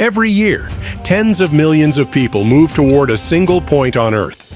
Every year, tens of millions of people move toward a single point on Earth.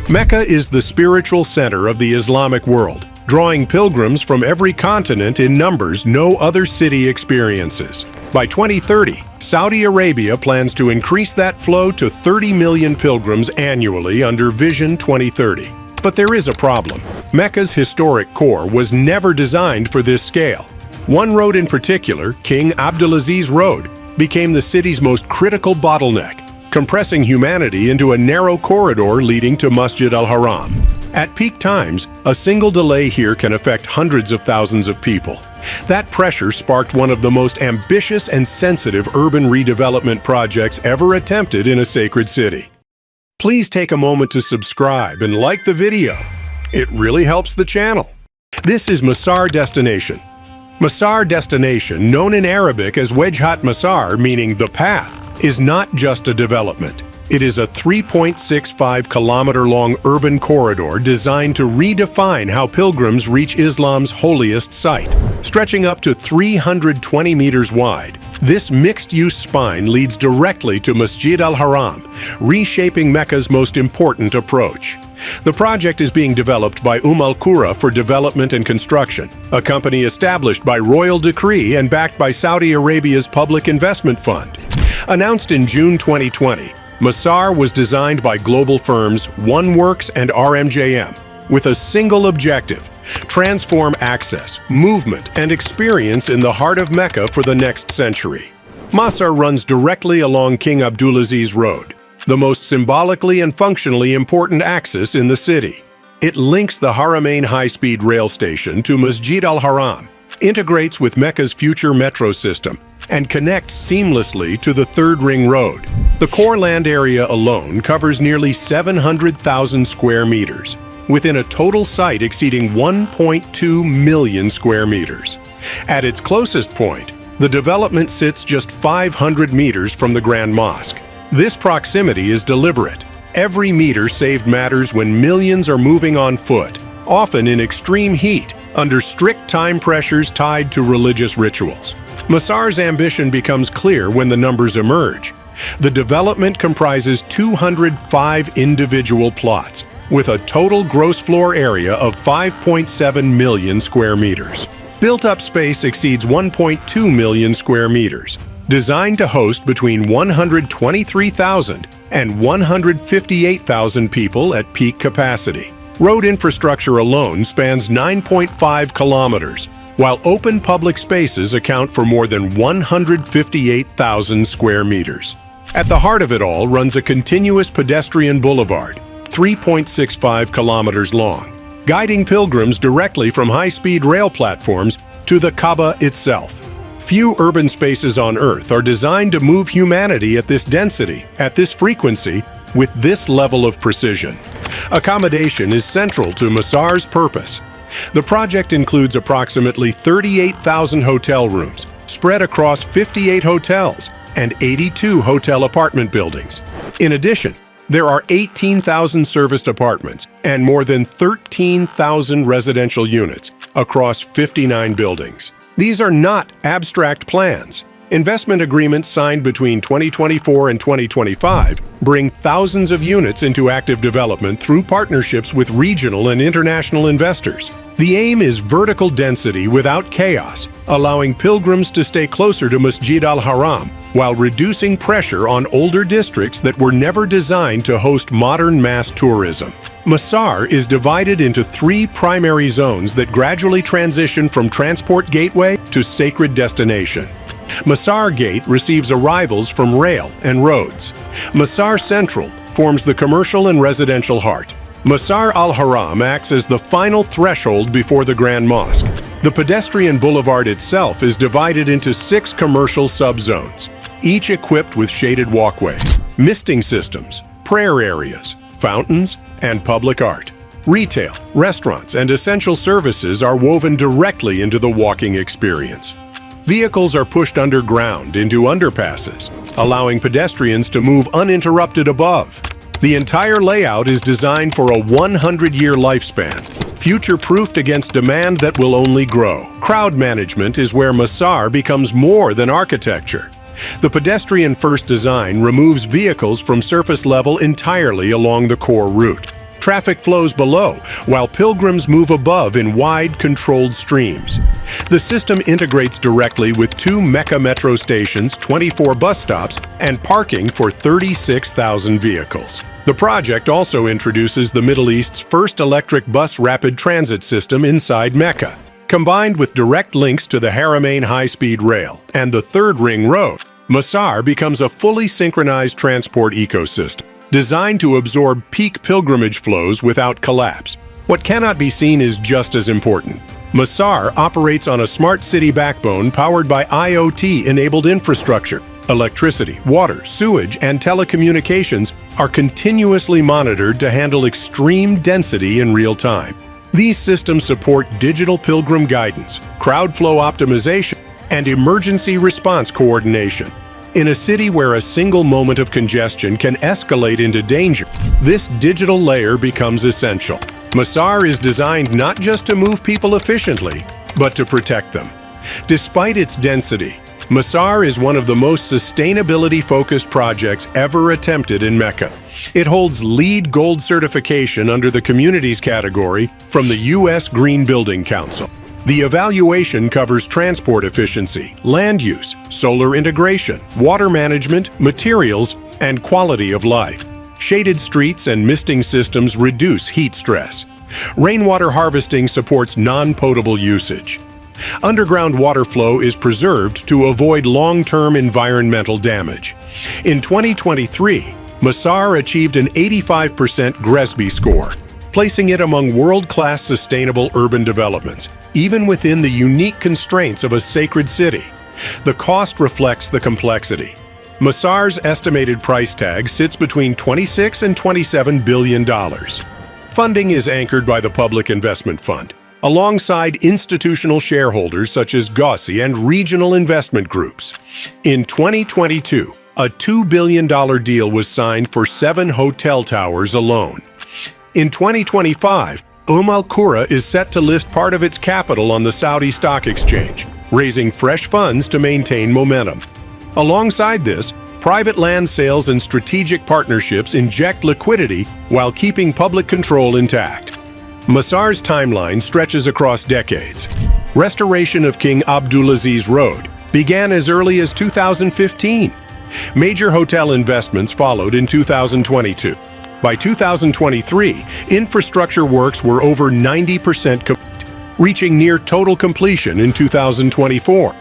Mecca is the spiritual center of the Islamic world, drawing pilgrims from every continent in numbers no other city experiences. By 2030, Saudi Arabia plans to increase that flow to 30 million pilgrims annually under Vision 2030. But there is a problem. Mecca's historic core was never designed for this scale. One road in particular, King Abdulaziz Road, became the city's most critical bottleneck, compressing humanity into a narrow corridor leading to Masjid al-Haram. At peak times, a single delay here can affect hundreds of thousands of people. That pressure sparked one of the most ambitious and sensitive urban redevelopment projects ever attempted in a sacred city. Please take a moment to subscribe and like the video. It really helps the channel. This is Masar Destination. Masar Destination, known in Arabic as Wejhat Masar, meaning the path, is not just a development. It is a 3.65-kilometer-long urban corridor designed to redefine how pilgrims reach Islam's holiest site. Stretching up to 320 meters wide, this mixed-use spine leads directly to Masjid al-Haram, reshaping Mecca's most important approach. The project is being developed by Al-Qura for development and construction, a company established by royal decree and backed by Saudi Arabia's Public Investment Fund. Announced in June 2020, Masar was designed by global firms OneWorks and RMJM with a single objective: transform access, movement, and experience in the heart of Mecca for the next century. Masar runs directly along King Abdulaziz Road, the most symbolically and functionally important axis in the city. It links the Haramain high-speed rail station to Masjid al-Haram, integrates with Mecca's future metro system, and connects seamlessly to the Third Ring Road. The core land area alone covers nearly 700,000 square meters, within a total site exceeding 1.2 million square meters. At its closest point, the development sits just 500 meters from the Grand Mosque. This proximity is deliberate. Every meter saved matters when millions are moving on foot, often in extreme heat, under strict time pressures tied to religious rituals. Masar's ambition becomes clear when the numbers emerge. The development comprises 205 individual plots, with a total gross floor area of 5.7 million square meters. Built-up space exceeds 1.2 million square meters, designed to host between 123,000 and 158,000 people at peak capacity. Road infrastructure alone spans 9.5 kilometers, while open public spaces account for more than 158,000 square meters. At the heart of it all runs a continuous pedestrian boulevard, 3.65 kilometers long, guiding pilgrims directly from high-speed rail platforms to the Kaaba itself. Few urban spaces on Earth are designed to move humanity at this density, at this frequency, with this level of precision. Accommodation is central to Masar's purpose. The project includes approximately 38,000 hotel rooms, spread across 58 hotels and 82 hotel apartment buildings. In addition, there are 18,000 serviced apartments and more than 13,000 residential units across 59 buildings. These are not abstract plans. Investment agreements signed between 2024 and 2025 bring thousands of units into active development through partnerships with regional and international investors. The aim is vertical density without chaos, allowing pilgrims to stay closer to Masjid al-Haram while reducing pressure on older districts that were never designed to host modern mass tourism. Masar is divided into 3 primary zones that gradually transition from transport gateway to sacred destination. Masar Gate receives arrivals from rail and roads. Masar Central forms the commercial and residential heart. Masar al-Haram acts as the final threshold before the Grand Mosque. The pedestrian boulevard itself is divided into 6 commercial subzones, each equipped with shaded walkways, misting systems, prayer areas, fountains, and public art. Retail, restaurants, and essential services are woven directly into the walking experience. Vehicles are pushed underground into underpasses, allowing pedestrians to move uninterrupted above. The entire layout is designed for a 100-year lifespan, future-proofed against demand that will only grow. Crowd management is where Masar becomes more than architecture. The pedestrian-first design removes vehicles from surface level entirely along the core route. Traffic flows below, while pilgrims move above in wide, controlled streams. The system integrates directly with 2 Mecca metro stations, 24 bus stops, and parking for 36,000 vehicles. The project also introduces the Middle East's first electric bus rapid transit system inside Mecca. Combined with direct links to the Haramain high-speed rail and the Third Ring Road, Masar becomes a fully synchronized transport ecosystem, designed to absorb peak pilgrimage flows without collapse. What cannot be seen is just as important. Masar operates on a smart city backbone powered by IoT-enabled infrastructure. Electricity, water, sewage, and telecommunications are continuously monitored to handle extreme density in real time. These systems support digital pilgrim guidance, crowd flow optimization, and emergency response coordination. In a city where a single moment of congestion can escalate into danger, this digital layer becomes essential. Masar is designed not just to move people efficiently, but to protect them. Despite its density, Masar is one of the most sustainability-focused projects ever attempted in Mecca. It holds LEED Gold certification under the Communities category from the U.S. Green Building Council. The evaluation covers transport efficiency, land use, solar integration, water management, materials, and quality of life. Shaded streets and misting systems reduce heat stress. Rainwater harvesting supports non-potable usage. Underground water flow is preserved to avoid long-term environmental damage. In 2023, Masar achieved an 85% GRESB score, placing it among world-class sustainable urban developments, even within the unique constraints of a sacred city. The cost reflects the complexity. Masar's estimated price tag sits between $26 and $27 billion. Funding is anchored by the Public Investment Fund, alongside institutional shareholders such as Gauzy and regional investment groups. In 2022, a $2 billion deal was signed for 7 hotel towers alone. In 2025, Al-Qura is set to list part of its capital on the Saudi Stock Exchange, raising fresh funds to maintain momentum. Alongside this, private land sales and strategic partnerships inject liquidity while keeping public control intact. Masar's timeline stretches across decades. Restoration of King Abdulaziz Road began as early as 2015. Major hotel investments followed in 2022. By 2023, infrastructure works were over 90% complete, reaching near total completion in 2024.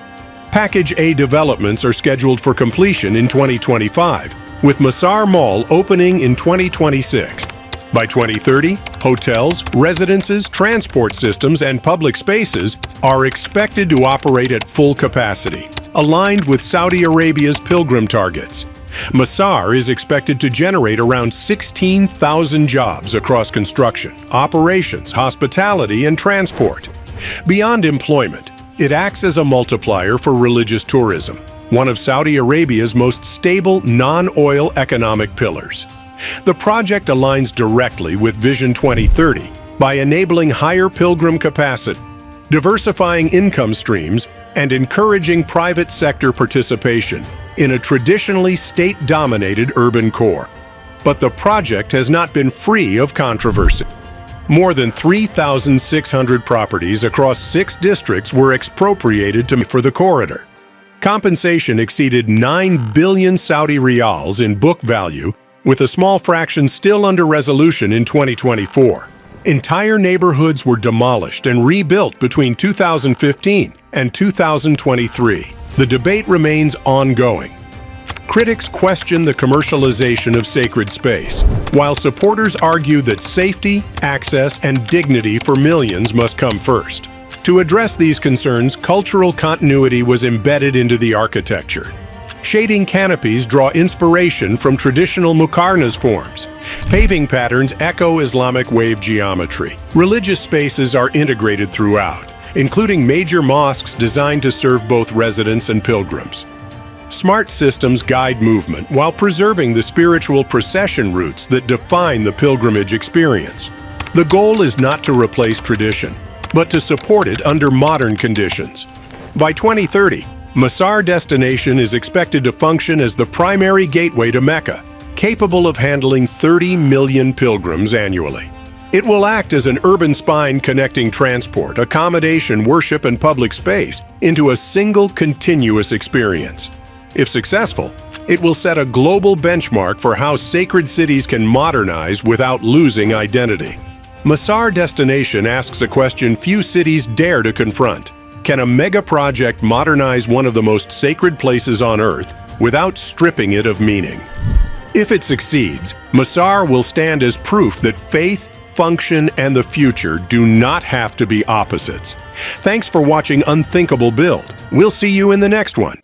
Package A developments are scheduled for completion in 2025, with Masar Mall opening in 2026. By 2030, hotels, residences, transport systems, and public spaces are expected to operate at full capacity, aligned with Saudi Arabia's pilgrim targets. Masar is expected to generate around 16,000 jobs across construction, operations, hospitality, and transport. Beyond employment, it acts as a multiplier for religious tourism, one of Saudi Arabia's most stable non-oil economic pillars. The project aligns directly with Vision 2030 by enabling higher pilgrim capacity, diversifying income streams, and encouraging private sector participation in a traditionally state-dominated urban core. But the project has not been free of controversy. More than 3,600 properties across 6 districts were expropriated for the corridor. Compensation exceeded 9 billion Saudi riyals in book value, with a small fraction still under resolution in 2024. Entire neighborhoods were demolished and rebuilt between 2015 and 2023. The debate remains ongoing. Critics question the commercialization of sacred space, while supporters argue that safety, access, and dignity for millions must come first. To address these concerns, cultural continuity was embedded into the architecture. Shading canopies draw inspiration from traditional muqarnas forms. Paving patterns echo Islamic wave geometry. Religious spaces are integrated throughout, including major mosques designed to serve both residents and pilgrims. Smart systems guide movement while preserving the spiritual procession routes that define the pilgrimage experience. The goal is not to replace tradition, but to support it under modern conditions. By 2030, Masar Destination is expected to function as the primary gateway to Mecca, capable of handling 30 million pilgrims annually. It will act as an urban spine connecting transport, accommodation, worship, and public space into a single continuous experience. If successful, it will set a global benchmark for how sacred cities can modernize without losing identity. Masar Destination asks a question few cities dare to confront. Can a mega project modernize one of the most sacred places on Earth without stripping it of meaning? If it succeeds, Masar will stand as proof that faith, function, and the future do not have to be opposites. Thanks for watching Unthinkable Build. We'll see you in the next one.